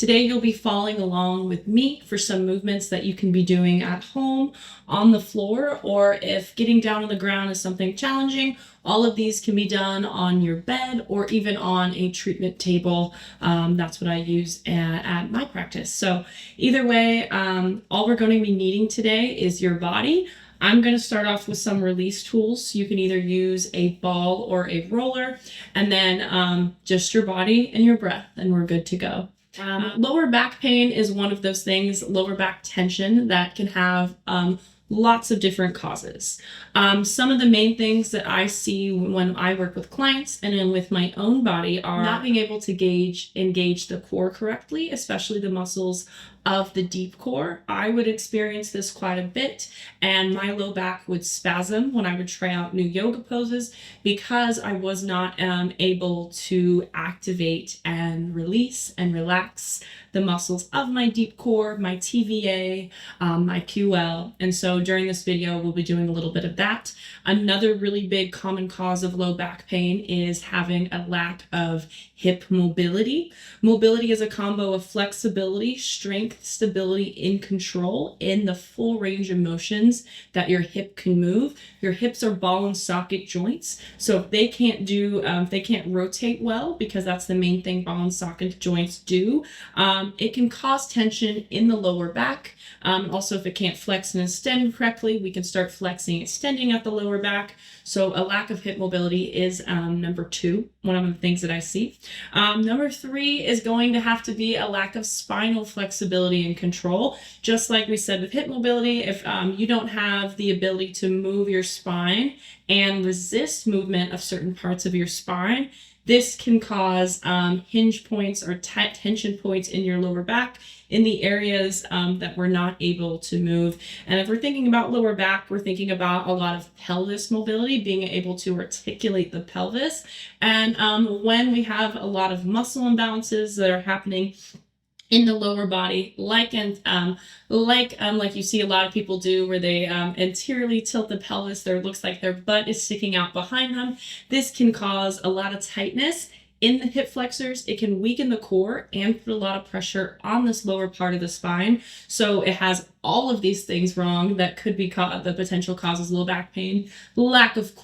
Today you'll be following along with me for some movements that you can be doing at home, on the floor, or if getting down on the ground is something challenging, all of these can be done on your bed or even on a treatment table. That's what I use at my practice. So either way, all we're going to be needing today is your body. I'm going to start off with some release tools. You can either use a ball or a roller, and then just your body and your breath, and we're good to go. Lower back pain is one of those things, lower back tension, that can have lots of different causes. Some of the main things that I see when I work with clients and then with my own body are not being able to engage the core correctly, especially the muscles of the deep core. I would experience this quite a bit, and my low back would spasm when I would try out new yoga poses because I was not able to activate and release and relax the muscles of my deep core, my TVA, my QL. And so during this video, we'll be doing a little bit of that. Another really big common cause of low back pain is having a lack of hip mobility. Mobility is a combo of flexibility, strength, stability, and control in the full range of motions that your hip can move. Your hips are ball and socket joints. So if they can't rotate well, because that's the main thing ball and socket joints do, it can cause tension in the lower back. Also, if it can't flex and extend correctly, we can start flexing, extending at the lower back. So a lack of hip mobility is number 2, one of the things that I see. Number 3 is going to have to be a lack of spinal flexibility and control. Just like we said with hip mobility, if you don't have the ability to move your spine and resist movement of certain parts of your spine, this can cause hinge points or tension points in your lower back in the areas that we're not able to move. And if we're thinking about lower back, we're thinking about a lot of pelvis mobility, being able to articulate the pelvis. And when we have a lot of muscle imbalances that are happening in the lower body, like you see a lot of people do, where they anteriorly tilt the pelvis, looks like their butt is sticking out behind them. This can cause a lot of tightness in the hip flexors. It can weaken the core and put a lot of pressure on this lower part of the spine. So it has all of these things wrong that could be the potential causes low back pain: lack of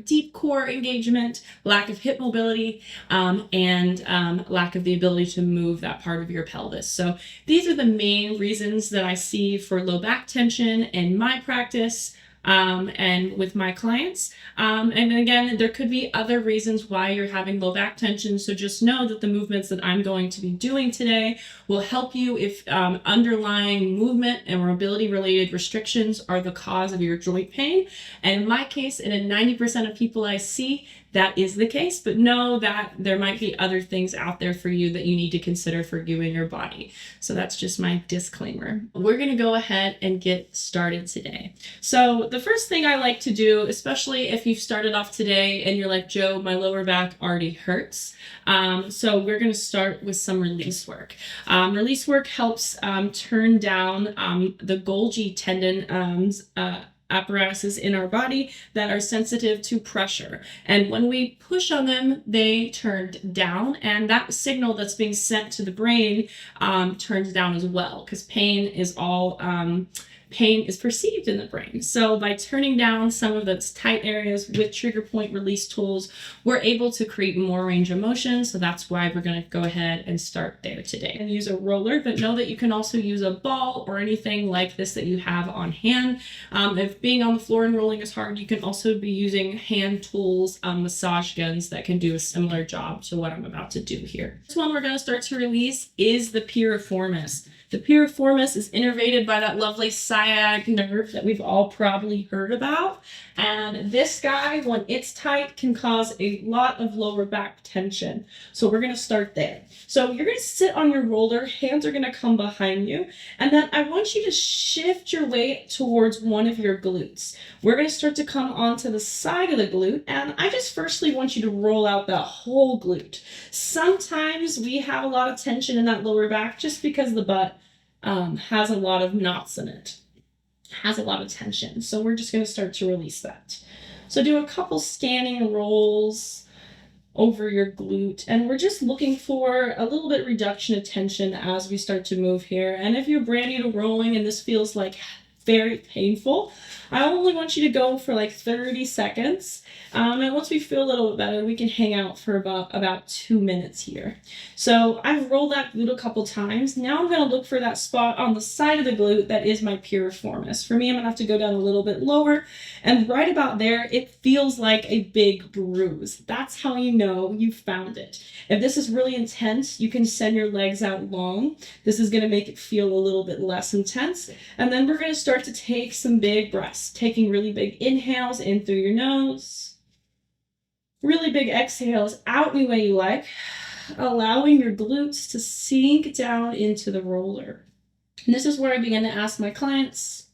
deep core engagement, lack of hip mobility, and lack of the ability to move that part of your pelvis. So these are the main reasons that I see for low back tension in my practice. And with my clients. And again, there could be other reasons why you're having low back tension. So just know that the movements that I'm going to be doing today will help you if underlying movement and mobility related restrictions are the cause of your joint pain. And in my case, in 90% of people I see, that is the case, but know that there might be other things out there for you that you need to consider for you and your body. So that's just my disclaimer. We're going to go ahead and get started today. So the first thing I like to do, especially if you've started off today and you're like, Joe, my lower back already hurts. So we're going to start with some release work. Release work helps turn down the Golgi tendon apparatuses in our body that are sensitive to pressure. And when we push on them, they turn down, and that signal that's being sent to the brain turns down as well, because pain is perceived in the brain. So by turning down some of those tight areas with trigger point release tools, we're able to create more range of motion. So that's why we're going to go ahead and start there today. And use a roller, but know that you can also use a ball or anything like this that you have on hand. If being on the floor and rolling is hard, you can also be using hand tools, massage guns that can do a similar job to what I'm about to do here. This one we're going to start to release is the piriformis. The piriformis is innervated by that lovely sciatic nerve that we've all probably heard about. And this guy, when it's tight, can cause a lot of lower back tension. So we're going to start there. So you're going to sit on your roller, hands are going to come behind you, and then I want you to shift your weight towards one of your glutes. We're going to start to come onto the side of the glute, and I just firstly want you to roll out that whole glute. Sometimes we have a lot of tension in that lower back just because the butt has a lot of knots in it, has a lot of tension. So we're just going to start to release that. So do a couple standing rolls, over your glute. And we're just looking for a little bit reduction of tension as we start to move here. And if you're brand new to rolling and this feels like very painful, I only want you to go for like 30 seconds. And once we feel a little bit better, we can hang out for about 2 minutes here. So I've rolled that glute a couple times. Now I'm going to look for that spot on the side of the glute that is my piriformis. For me, I'm going to have to go down a little bit lower. And right about there, it feels like a big bruise. That's how you know you found it. If this is really intense, you can send your legs out long. This is going to make it feel a little bit less intense. And then we're going to start to take some big breaths, taking really big inhales in through your nose, really big exhales out any way you like, allowing your glutes to sink down into the roller. And this is where I begin to ask my clients,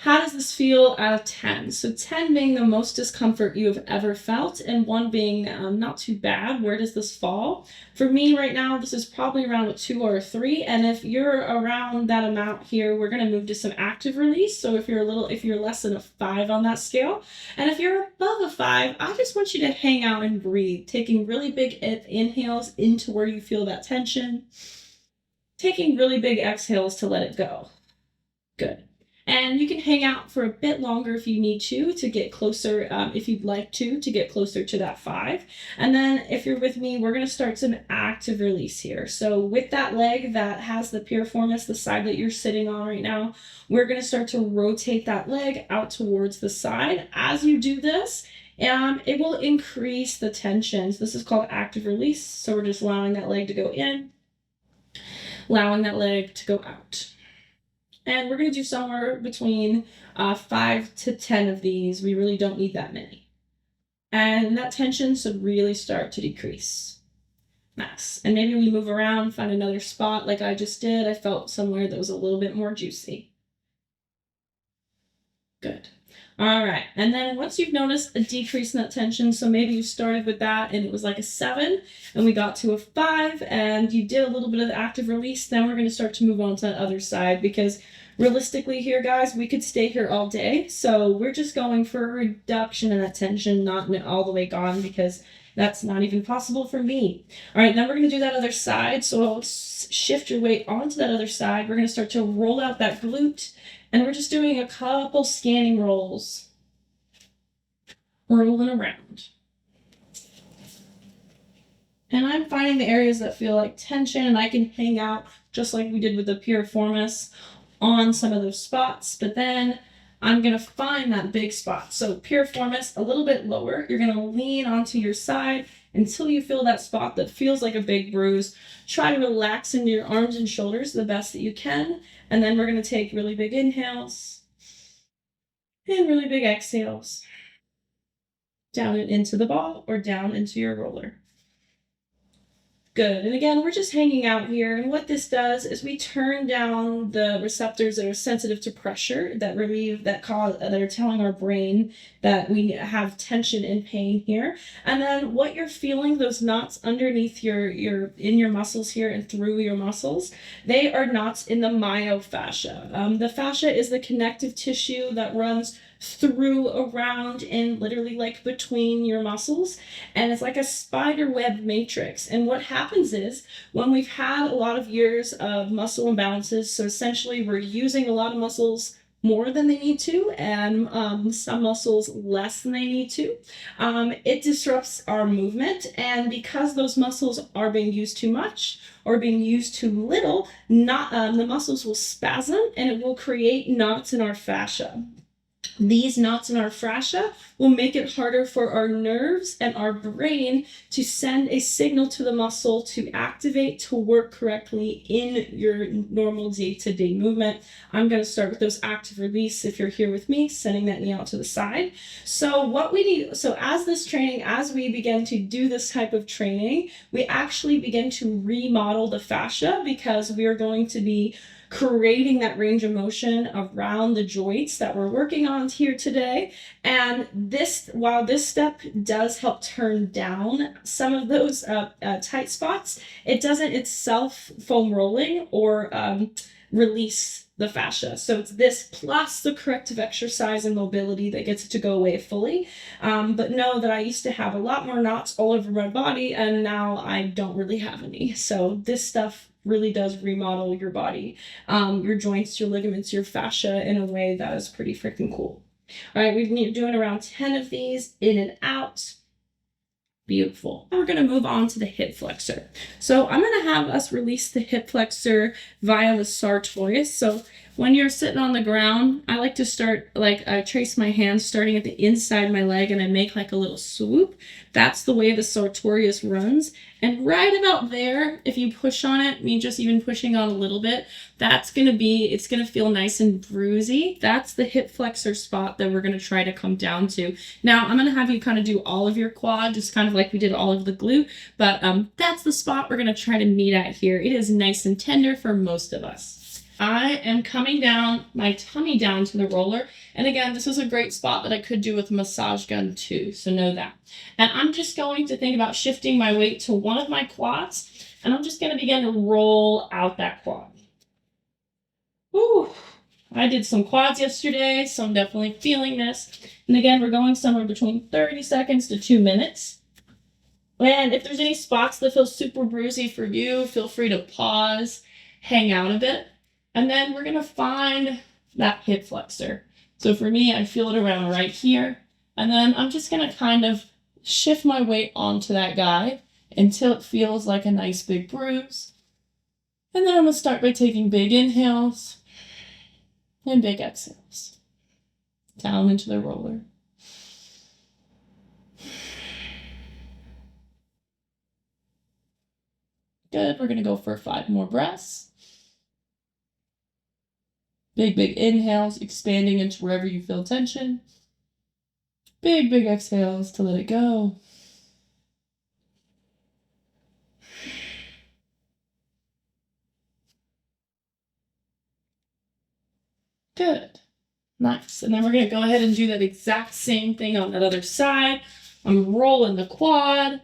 how does this feel out of 10? So 10 being the most discomfort you have ever felt, and 1 being not too bad. Where does this fall? For me right now, this is probably around a 2 or a 3. And if you're around that amount here, we're going to move to some active release. So if you're less than a 5 on that scale, and if you're above a 5, I just want you to hang out and breathe, taking really big inhales into where you feel that tension, taking really big exhales to let it go. Good. And you can hang out for a bit longer if you need to get closer, if you'd like to get closer to that 5. And then if you're with me, we're going to start some active release here. So with that leg that has the piriformis, the side that you're sitting on right now, we're going to start to rotate that leg out towards the side. As you do this, it will increase the tension. So this is called active release. So we're just allowing that leg to go in, allowing that leg to go out. And we're going to do somewhere between 5 to 10 of these. We really don't need that many. And that tension should really start to decrease. Nice. And maybe we move around, find another spot like I just did. I felt somewhere that was a little bit more juicy. Good. All right. And then once you've noticed a decrease in that tension, so maybe you started with that and it was like a 7 and we got to a 5 and you did a little bit of the active release, then we're going to start to move on to the other side, because realistically here, guys, we could stay here all day. So we're just going for a reduction in that tension, not all the way gone, because that's not even possible for me. All right, now we're going to do that other side. So shift your weight onto that other side. We're going to start to roll out that glute. And we're just doing a couple scanning rolls. Rolling around. And I'm finding the areas that feel like tension, and I can hang out just like we did with the piriformis on some of those spots. But then I'm going to find that big spot. So piriformis a little bit lower. You're going to lean onto your side until you feel that spot that feels like a big bruise. Try to relax into your arms and shoulders the best that you can. And then we're going to take really big inhales and really big exhales. Down and into the ball or down into your roller. Good. And again, we're just hanging out here. And what this does is we turn down the receptors that are sensitive to pressure, that are telling our brain that we have tension and pain here. And then what you're feeling, those knots underneath in your muscles here and through your muscles, they are knots in the myofascia. The fascia is the connective tissue that runs through, around, and literally like between your muscles, and it's like a spider web matrix. And what happens is, when we've had a lot of years of muscle imbalances, so essentially we're using a lot of muscles more than they need to, and some muscles less than they need to, it disrupts our movement. And because those muscles are being used too much or being used too little, the muscles will spasm and it will create knots in our fascia. These knots in our fascia will make it harder for our nerves and our brain to send a signal to the muscle to activate, to work correctly in your normal day-to-day movement. I'm going to start with those active release. If you're here with me, sending that knee out to the side. So as we begin to do this type of training, we actually begin to remodel the fascia, because we are going to be creating that range of motion around the joints that we're working on here today. And while this step does help turn down some of those tight spots, it doesn't itself foam rolling or release the fascia. So it's this plus the corrective exercise and mobility that gets it to go away fully. But know that I used to have a lot more knots all over my body, and now I don't really have any. So this stuff really does remodel your body, your joints, your ligaments, your fascia in a way that is pretty freaking cool. All right, we've been doing around 10 of these in and out. Beautiful. Now we're going to move on to the hip flexor. So I'm going to have us release the hip flexor via the sartorius. So when you're sitting on the ground, I like to start, like I trace my hands starting at the inside of my leg and I make like a little swoop. That's the way the sartorius runs. And right about there, if you push on it, me just even pushing on a little bit, it's going to feel nice and bruisey. That's the hip flexor spot that we're going to try to come down to. Now, I'm going to have you kind of do all of your quad, just kind of like we did all of the glute, but that's the spot we're going to try to meet at here. It is nice and tender for most of us. I am coming down, my tummy down to the roller. And again, this is a great spot that I could do with a massage gun too, so know that. And I'm just going to think about shifting my weight to one of my quads, and I'm just going to begin to roll out that quad. Whew. I did some quads yesterday, so I'm definitely feeling this. And again, we're going somewhere between 30 seconds to 2 minutes. And if there's any spots that feel super bruisey for you, feel free to pause, hang out a bit. And then we're going to find that hip flexor. So for me, I feel it around right here. And then I'm just going to kind of shift my weight onto that guy until it feels like a nice big bruise. And then I'm going to start by taking big inhales and big exhales. Down into the roller. Good. We're going to go for 5 more breaths. Big inhales, expanding into wherever you feel tension. Big exhales to let it go. Good. Nice. And then we're going to go ahead and do that exact same thing on that other side. I'm rolling the quad.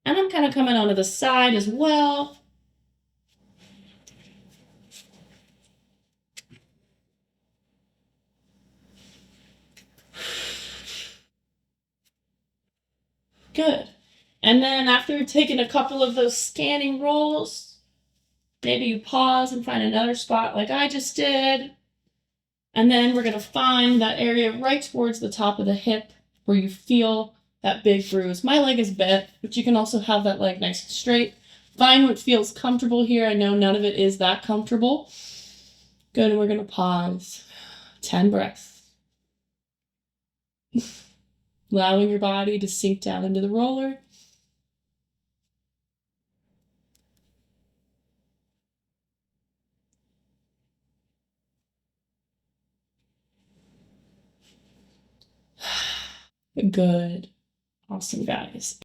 And I'm kind of coming onto the side as well. Good. And then after taking a couple of those scanning rolls, maybe you pause and find another spot like I just did. And then we're going to find that area right towards the top of the hip where you feel that big bruise. My leg is bent, but you can also have that leg nice and straight. Find what feels comfortable here. I know none of it is that comfortable. Good, and we're going to pause. 10 breaths. Allowing your body to sink down into the roller. Good. Awesome, guys.